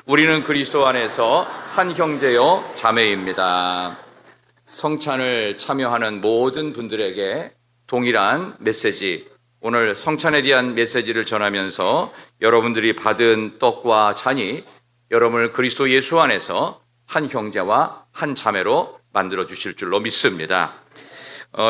우리는 그리스도 안에서 한 형제요 자매입니다. 성찬을 참여하는 모든 분들에게 동일한 메시지, 오늘 성찬에 대한 메시지를 전하면서 여러분들이 받은 떡과 잔이 여러분을 그리스도 예수 안에서 한 형제와 한 자매로 만들어 주실 줄로 믿습니다.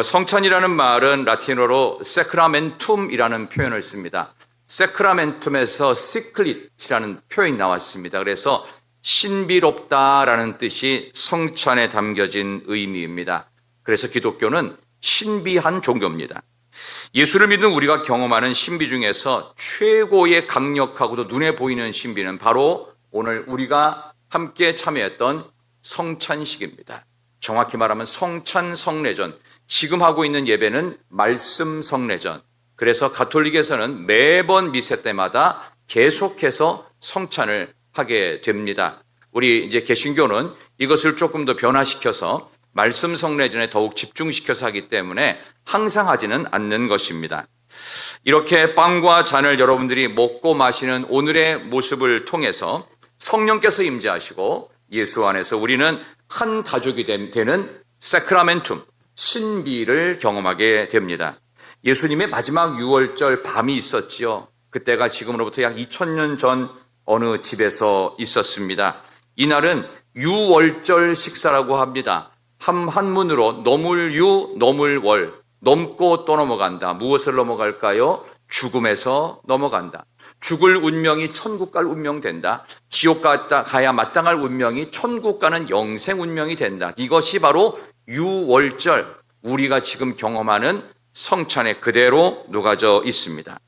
성찬이라는 말은 라틴어로 세크라멘툼이라는 표현을 씁니다. 세크라멘툼에서 시클릿이라는 표현이 나왔습니다. 그래서 신비롭다라는 뜻이 성찬에 담겨진 의미입니다. 그래서 기독교는 신비한 종교입니다. 예수를 믿는 우리가 경험하는 신비 중에서 최고의 강력하고도 눈에 보이는 신비는 바로 오늘 우리가 함께 참여했던 성찬식입니다. 정확히 말하면 성찬 성례전, 지금 하고 있는 예배는 말씀 성례전. 그래서 가톨릭에서는 매번 미세 때마다 계속해서 성찬을 하게 됩니다. 우리 이제 개신교는 이것을 조금 더 변화시켜서 말씀 성례전에 더욱 집중시켜서 하기 때문에 항상 하지는 않는 것입니다. 이렇게 빵과 잔을 여러분들이 먹고 마시는 오늘의 모습을 통해서 성령께서 임재하시고 예수 안에서 우리는 한 가족이 되는 세크라멘툼, 신비를 경험하게 됩니다. 예수님의 마지막 유월절 밤이 있었지요. 그때가 지금으로부터 약 2000년 전 어느 집에서 있었습니다. 이날은 유월절 식사라고 합니다. 한문으로 넘을유, 넘을월, 넘고 또 넘어간다. 무엇을 넘어갈까요? 죽음에서 넘어간다. 죽을 운명이 천국 갈 운명 된다. 지옥 가야 마땅할 운명이 천국 가는 영생 운명이 된다. 이것이 바로 유월절, 우리가 지금 경험하는 성찬에 그대로 녹아져 있습니다.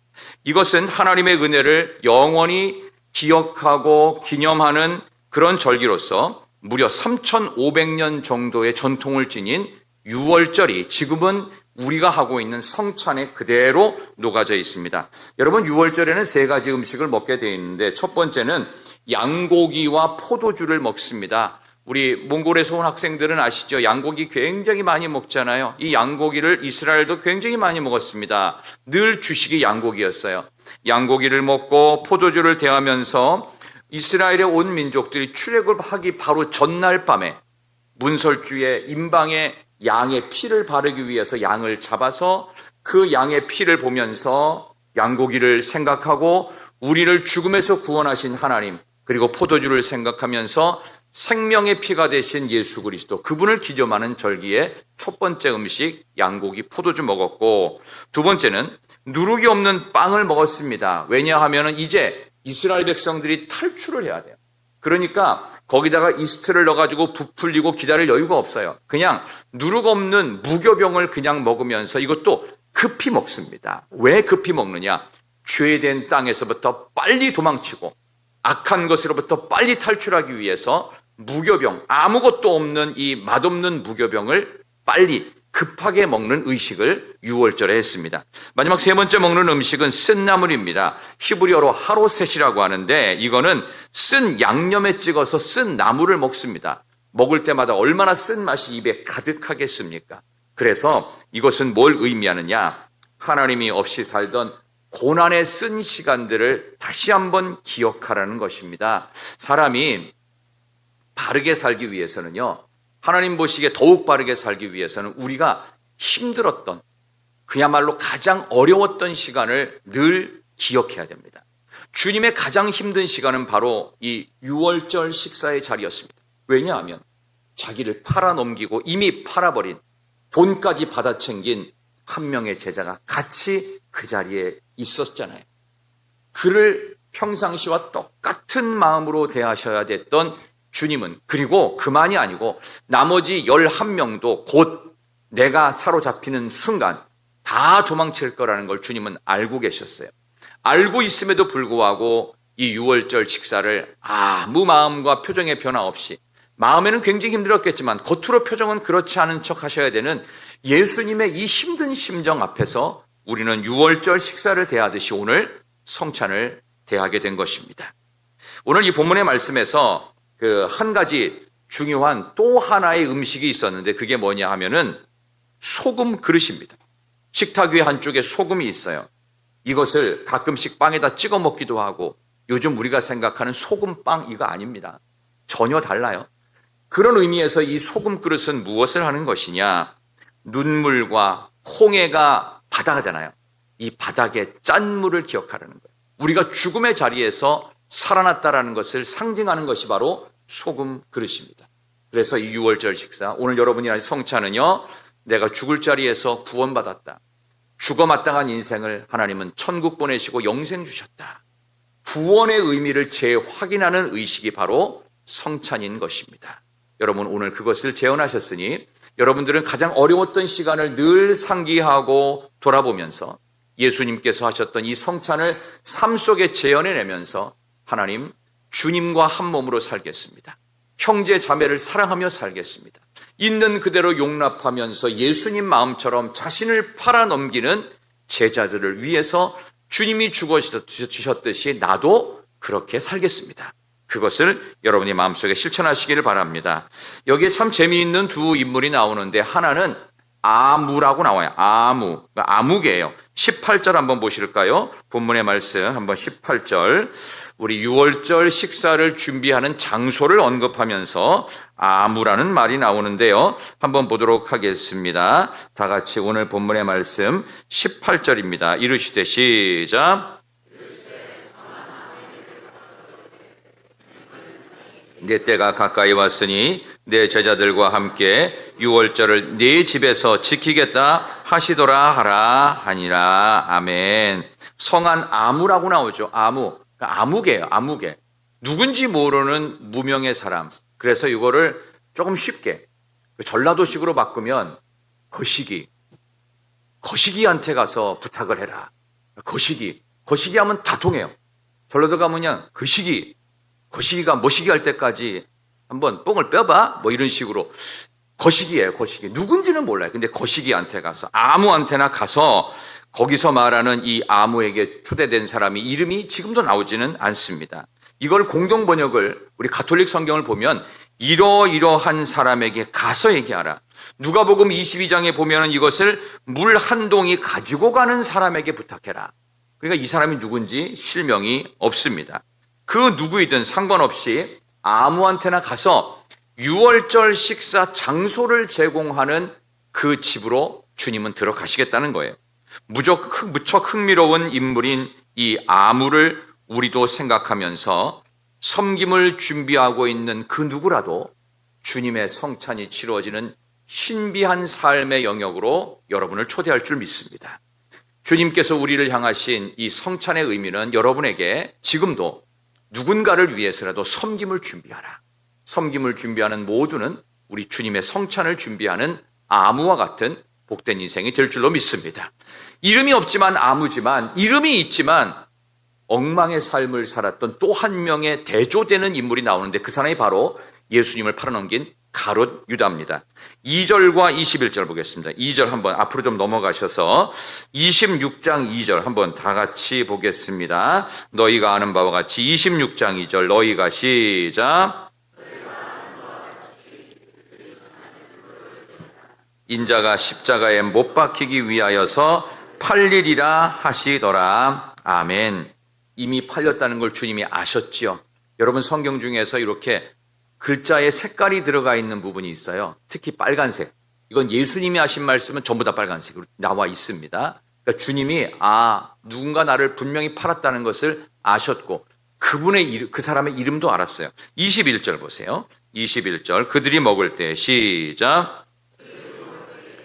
이것은 하나님의 은혜를 영원히 기억하고 기념하는 그런 절기로서 무려 3,500년 정도의 전통을 지닌 유월절이 지금은 우리가 하고 있는 성찬에 그대로 녹아져 있습니다. 여러분, 유월절에는 세 가지 음식을 먹게 되어 있는데 첫 번째는 양고기와 포도주를 먹습니다. 우리 몽골에서 온 학생들은 아시죠? 양고기 굉장히 많이 먹잖아요. 이 양고기를 이스라엘도 굉장히 많이 먹었습니다. 늘 주식이 양고기였어요. 양고기를 먹고 포도주를 대하면서 이스라엘의 온 민족들이 출애굽 하기 바로 전날 밤에 문설주에 임방에 양의 피를 바르기 위해서 양을 잡아서 그 양의 피를 보면서 양고기를 생각하고 우리를 죽음에서 구원하신 하나님, 그리고 포도주를 생각하면서 생명의 피가 되신 예수 그리스도, 그분을 기념하는 절기의 첫 번째 음식 양고기 포도주 먹었고, 두 번째는 누룩이 없는 빵을 먹었습니다. 왜냐하면 이제 이스라엘 백성들이 탈출을 해야 돼요. 그러니까 거기다가 이스트를 넣어가지고 부풀리고 기다릴 여유가 없어요. 그냥 누룩 없는 무교병을 그냥 먹으면서 이것도 급히 먹습니다. 왜 급히 먹느냐? 죄된 땅에서부터 빨리 도망치고 악한 것으로부터 빨리 탈출하기 위해서 무교병, 아무것도 없는 이 맛없는 무교병을 빨리 급하게 먹는 의식을 유월절에 했습니다. 마지막 세 번째 먹는 음식은 쓴 나물입니다. 히브리어로 하로셋이라고 하는데 이거는 쓴 양념에 찍어서 쓴 나물을 먹습니다. 먹을 때마다 얼마나 쓴 맛이 입에 가득하겠습니까? 그래서 이것은 뭘 의미하느냐? 하나님이 없이 살던 고난의 쓴 시간들을 다시 한번 기억하라는 것입니다. 사람이 바르게 살기 위해서는요, 하나님 보시기에 더욱 바르게 살기 위해서는 우리가 힘들었던, 그야말로 가장 어려웠던 시간을 늘 기억해야 됩니다. 주님의 가장 힘든 시간은 바로 이 유월절 식사의 자리였습니다. 왜냐하면 자기를 팔아넘기고 이미 팔아버린, 돈까지 받아챙긴 한 명의 제자가 같이 그 자리에 있었잖아요. 그를 평상시와 똑같은 마음으로 대하셔야 됐던 주님은, 그리고 그만이 아니고 나머지 11명도 곧 내가 사로잡히는 순간 다 도망칠 거라는 걸 주님은 알고 계셨어요. 알고 있음에도 불구하고 이 유월절 식사를 아무 마음과 표정의 변화 없이, 마음에는 굉장히 힘들었겠지만 겉으로 표정은 그렇지 않은 척 하셔야 되는 예수님의 이 힘든 심정 앞에서 우리는 유월절 식사를 대하듯이 오늘 성찬을 대하게 된 것입니다. 오늘 이 본문의 말씀에서 한 가지 중요한 또 하나의 음식이 있었는데 그게 뭐냐 하면은 소금 그릇입니다. 식탁 위에 한쪽에 소금이 있어요. 이것을 가끔씩 빵에다 찍어 먹기도 하고 요즘 우리가 생각하는 소금빵 이거 아닙니다. 전혀 달라요. 그런 의미에서 이 소금 그릇은 무엇을 하는 것이냐? 눈물과 홍해가 바다잖아요. 이 바닥의 짠물을 기억하라는 거예요. 우리가 죽음의 자리에서 살아났다라는 것을 상징하는 것이 바로 소금 그릇입니다. 그래서 이 6월절 식사, 오늘 여러분이 하는 성찬은요, 내가 죽을 자리에서 구원받았다. 죽어 마땅한 인생을 하나님은 천국 보내시고 영생 주셨다. 구원의 의미를 재확인하는 의식이 바로 성찬인 것입니다. 여러분 오늘 그것을 재현하셨으니 여러분들은 가장 어려웠던 시간을 늘 상기하고 돌아보면서 예수님께서 하셨던 이 성찬을 삶 속에 재현해내면서 하나님, 주님과 한 몸으로 살겠습니다. 형제 자매를 사랑하며 살겠습니다. 있는 그대로 용납하면서 예수님 마음처럼 자신을 팔아넘기는 제자들을 위해서 주님이 죽어주셨듯이 나도 그렇게 살겠습니다. 그것을 여러분이 마음속에 실천하시기를 바랍니다. 여기에 참 재미있는 두 인물이 나오는데 하나는 아무라고 나와요. 아무개예요. 18절 한번 보실까요? 본문의 말씀 한번 18절. 우리 6월절 식사를 준비하는 장소를 언급하면서 아무라는 말이 나오는데요. 한번 보도록 하겠습니다. 다 같이 오늘 본문의 말씀 18절입니다. 이르시되 시작. 내 때가 가까이 왔으니 내 제자들과 함께 6월절을 네 집에서 지키겠다 하시더라 하라 하니라. 아멘. 성한 아무라고 나오죠. 아무개예요. 아무개. 누군지 모르는 무명의 사람. 그래서 이거를 조금 쉽게 전라도식으로 바꾸면 거시기한테 가서 부탁을 해라. 거시기 하면 다 통해요. 전라도 가면 그냥 거시기가 모시기 할 때까지 한번 뽕을 빼봐 뭐 이런 식으로. 거시기예요. 거시기. 누군지는 몰라요. 근데 거시기한테 가서, 아무한테나 가서 거기서 말하는 이 아무에게 초대된 사람이 이름이 지금도 나오지는 않습니다. 이걸 공동 번역을 우리 가톨릭 성경을 보면 이러이러한 사람에게 가서 얘기하라. 누가복음 22장에 보면은 이것을 물 한 동이 가지고 가는 사람에게 부탁해라. 그러니까 이 사람이 누군지 실명이 없습니다. 그 누구이든 상관없이 아무한테나 가서 6월절 식사 장소를 제공하는 그 집으로 주님은 들어가시겠다는 거예요. 무척 흥미로운 인물인 이 아무를 우리도 생각하면서 섬김을 준비하고 있는 그 누구라도 주님의 성찬이 치루어지는 신비한 삶의 영역으로 여러분을 초대할 줄 믿습니다. 주님께서 우리를 향하신 이 성찬의 의미는 여러분에게 지금도 누군가를 위해서라도 섬김을 준비하라. 섬김을 준비하는 모두는 우리 주님의 성찬을 준비하는 아무와 같은 복된 인생이 될 줄로 믿습니다. 이름이 없지만 아무지만, 이름이 있지만 엉망의 삶을 살았던 또 한 명의 대조되는 인물이 나오는데 그 사람이 바로 예수님을 팔아넘긴 가룟 유다입니다. 2절과 21절 보겠습니다. 2절 한번 앞으로 좀 넘어가셔서 26장 2절 한번 다 같이 보겠습니다. 너희가 아는 바와 같이 26장 2절 너희가 시작. 인자가 십자가에 못 박히기 위하여서 팔리리라 하시더라. 아멘. 이미 팔렸다는 걸 주님이 아셨지요. 여러분 성경 중에서 이렇게 글자에 색깔이 들어가 있는 부분이 있어요. 특히 빨간색. 이건 예수님이 하신 말씀은 전부 다 빨간색으로 나와 있습니다. 그러니까 주님이 누군가 나를 분명히 팔았다는 것을 아셨고 그 사람의 이름도 알았어요. 21절 보세요. 21절 그들이 먹을 때 시작.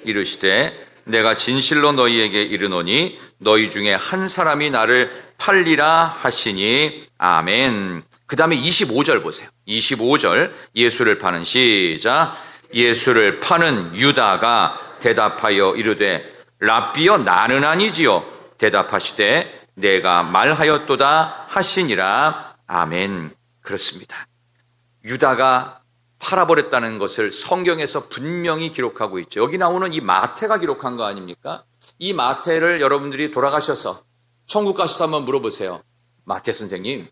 이르시되 내가 진실로 너희에게 이르노니 너희 중에 한 사람이 나를 팔리라 하시니 아멘. 그 다음에 25절 보세요. 25절 예수를 파는 시작. 예수를 파는 유다가 대답하여 이르되 랍비여 나는 아니지요. 대답하시되 내가 말하였도다 하시니라. 아멘. 그렇습니다. 유다가 팔아버렸다는 것을 성경에서 분명히 기록하고 있죠. 여기 나오는 이 마태가 기록한 거 아닙니까? 이 마태를 여러분들이 돌아가셔서 천국 가셔서 한번 물어보세요. 마태 선생님,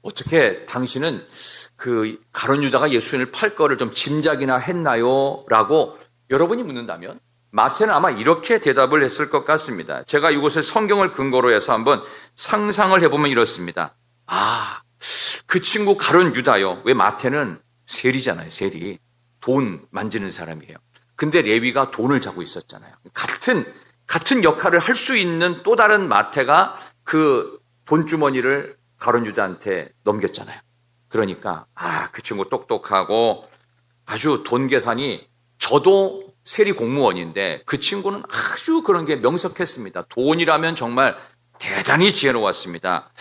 어떻게 당신은 그 가룟 유다가 예수님을 팔 거를 좀 짐작이나 했나요? 라고 여러분이 묻는다면 마태는 아마 이렇게 대답을 했을 것 같습니다. 제가 이곳을 성경을 근거로 해서 한번 상상을 해보면 이렇습니다. 그 친구 가룟 유다요. 왜 마태는 세리잖아요. 세리. 돈 만지는 사람이에요. 근데 레위가 돈을 자고 있었잖아요. 같은 역할을 할 수 있는 또 다른 마태가 그 돈주머니를 가룟 유다한테 넘겼잖아요. 그러니까 그 친구 똑똑하고 아주 돈 계산이, 저도 세리 공무원인데 그 친구는 아주 그런 게 명석했습니다. 돈이라면 정말 대단히 지혜로웠습니다.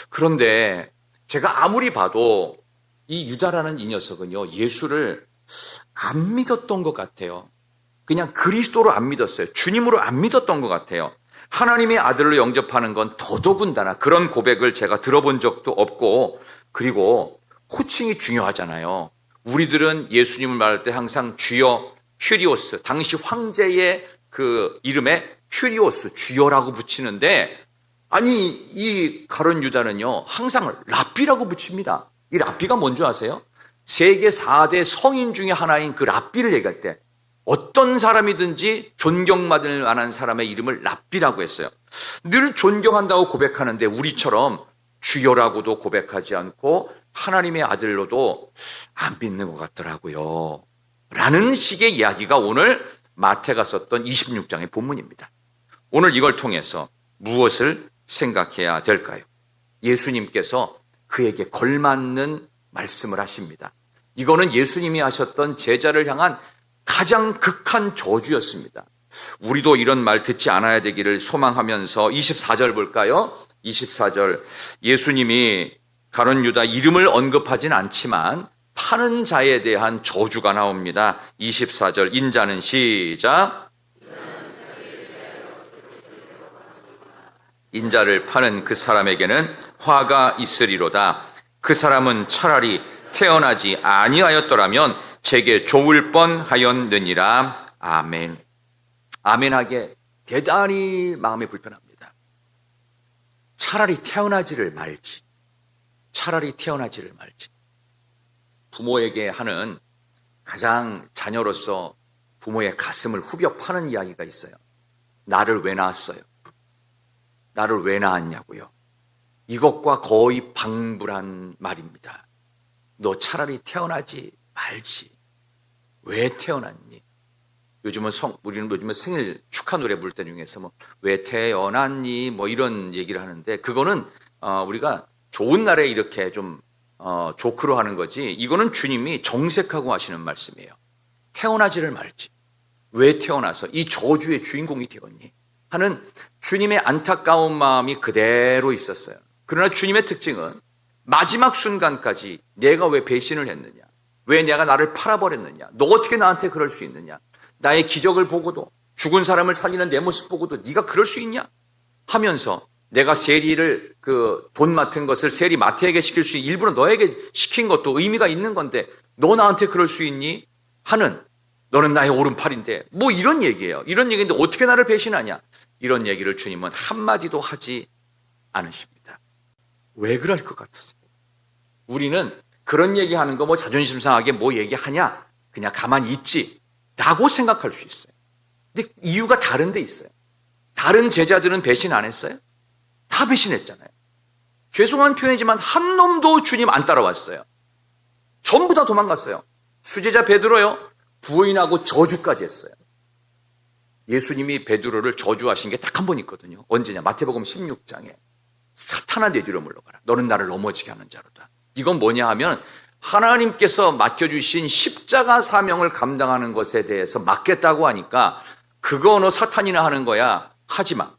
그런데 제가 아무리 봐도 이 유다라는 이 녀석은요, 예수를 안 믿었던 것 같아요. 그냥 그리스도로 안 믿었어요. 주님으로 안 믿었던 것 같아요. 하나님의 아들로 영접하는 건 더더군다나 그런 고백을 제가 들어본 적도 없고, 그리고 호칭이 중요하잖아요. 우리들은 예수님을 말할 때 항상 주여, 큐리오스, 당시 황제의 그 이름에 큐리오스, 주여라고 붙이는데, 아니 이 가룟 유다는요 항상 랍비라고 붙입니다. 이 랍비가 뭔지 아세요? 세계 4대 성인 중에 하나인 그 랍비를 얘기할 때 어떤 사람이든지 존경받을 만한 사람의 이름을 랍비라고 했어요. 늘 존경한다고 고백하는데 우리처럼 주여라고도 고백하지 않고 하나님의 아들로도 안 믿는 것 같더라고요. 라는 식의 이야기가 오늘 마태가 썼던 26장의 본문입니다. 오늘 이걸 통해서 무엇을 생각해야 될까요? 예수님께서 그에게 걸맞는 말씀을 하십니다. 이거는 예수님이 하셨던 제자를 향한 가장 극한 저주였습니다. 우리도 이런 말 듣지 않아야 되기를 소망하면서 24절 볼까요? 24절, 예수님이 가룟 유다 이름을 언급하진 않지만 파는 자에 대한 저주가 나옵니다. 24절, 인자는 시작. 인자를 파는 그 사람에게는 화가 있으리로다. 그 사람은 차라리 태어나지 아니하였더라면 제게 좋을 뻔하였느니라. 아멘. 아멘하게 대단히 마음이 불편합니다. 차라리 태어나지를 말지. 차라리 태어나지를 말지. 부모에게 하는 가장 자녀로서 부모의 가슴을 후벼 파는 이야기가 있어요. 나를 왜 낳았어요? 나를 왜 낳았냐고요. 이것과 거의 방불한 말입니다. 너 차라리 태어나지 말지. 왜 태어났니? 우리는 요즘에 생일 축하 노래 부를 때 중에서 왜 태어났니? 이런 얘기를 하는데, 그거는 우리가 좋은 날에 이렇게 좀 조크로 하는 거지, 이거는 주님이 정색하고 하시는 말씀이에요. 태어나지를 말지. 왜 태어나서 이 저주의 주인공이 되었니? 하는 주님의 안타까운 마음이 그대로 있었어요. 그러나 주님의 특징은 마지막 순간까지 내가 왜 배신을 했느냐? 왜 내가 나를 팔아버렸느냐? 너 어떻게 나한테 그럴 수 있느냐? 나의 기적을 보고도, 죽은 사람을 살리는 내 모습 보고도 네가 그럴 수 있냐? 하면서 내가 세리를 돈 맡은 것을 세리 마태에게 시킬 수 있는, 일부러 너에게 시킨 것도 의미가 있는 건데 너 나한테 그럴 수 있니? 하는, 너는 나의 오른팔인데, 이런 얘기예요. 이런 얘기인데 어떻게 나를 배신하냐? 이런 얘기를 주님은 한마디도 하지 않으십니다. 왜 그럴 것 같으세요? 우리는 그런 얘기하는 거 자존심 상하게 얘기하냐? 그냥 가만히 있지 라고 생각할 수 있어요. 근데 이유가 다른 데 있어요. 다른 제자들은 배신 안 했어요? 다 배신했잖아요. 죄송한 표현이지만 한 놈도 주님 안 따라왔어요. 전부 다 도망갔어요. 수제자 베드로요, 부인하고 저주까지 했어요. 예수님이 베드로를 저주하신 게 딱 한 번 있거든요. 언제냐? 마태복음 16장에 사탄아 내 뒤로 물러가라. 너는 나를 넘어지게 하는 자로다. 이건 뭐냐 하면 하나님께서 맡겨주신 십자가 사명을 감당하는 것에 대해서 맡겠다고 하니까 그거 너 사탄이나 하는 거야. 하지 마.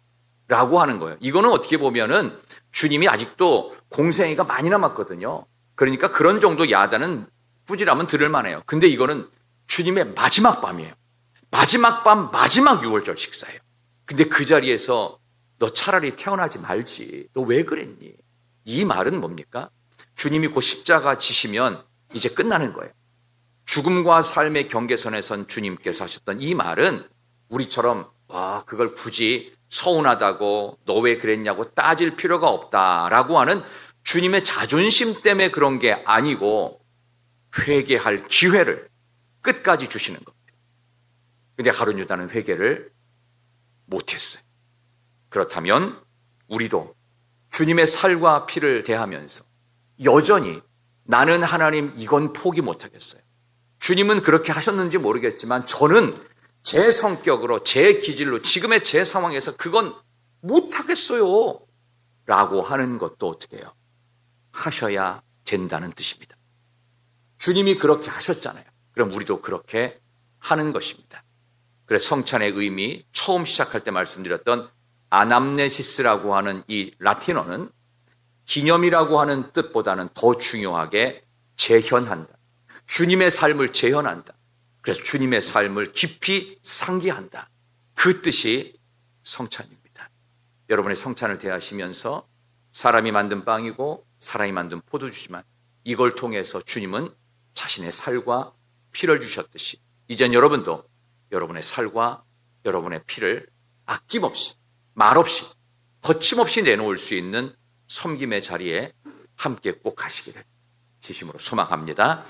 라고 하는 거예요. 이거는 어떻게 보면은 주님이 아직도 공생애가 많이 남았거든요. 그러니까 그런 정도 야단은 꾸지람은 들을 만해요. 근데 이거는 주님의 마지막 밤이에요. 마지막 밤, 마지막 6월절 식사예요. 근데 그 자리에서 너 차라리 태어나지 말지. 너 왜 그랬니? 이 말은 뭡니까? 주님이 곧 십자가 지시면 이제 끝나는 거예요. 죽음과 삶의 경계선에 선 주님께서 하셨던 이 말은 우리처럼 그걸 굳이 서운하다고 너 왜 그랬냐고 따질 필요가 없다라고 하는 주님의 자존심 때문에 그런 게 아니고 회개할 기회를 끝까지 주시는 겁니다. 근데 가룟 유다는 회개를 못했어요. 그렇다면 우리도 주님의 살과 피를 대하면서 여전히 나는 하나님 이건 포기 못하겠어요. 주님은 그렇게 하셨는지 모르겠지만 저는 제 성격으로 제 기질로 지금의 제 상황에서 그건 못하겠어요 라고 하는 것도 어떻게 해요? 하셔야 된다는 뜻입니다. 주님이 그렇게 하셨잖아요. 그럼 우리도 그렇게 하는 것입니다. 그래서 성찬의 의미, 처음 시작할 때 말씀드렸던 아남네시스라고 하는 이 라틴어는 기념이라고 하는 뜻보다는 더 중요하게 재현한다. 주님의 삶을 재현한다. 그래서 주님의 삶을 깊이 상기한다. 그 뜻이 성찬입니다. 여러분의 성찬을 대하시면서 사람이 만든 빵이고 사람이 만든 포도주지만 이걸 통해서 주님은 자신의 살과 피를 주셨듯이 이젠 여러분도 여러분의 살과 여러분의 피를 아낌없이 말없이 거침없이 내놓을 수 있는 섬김의 자리에 함께 꼭 가시기를 진심으로 소망합니다.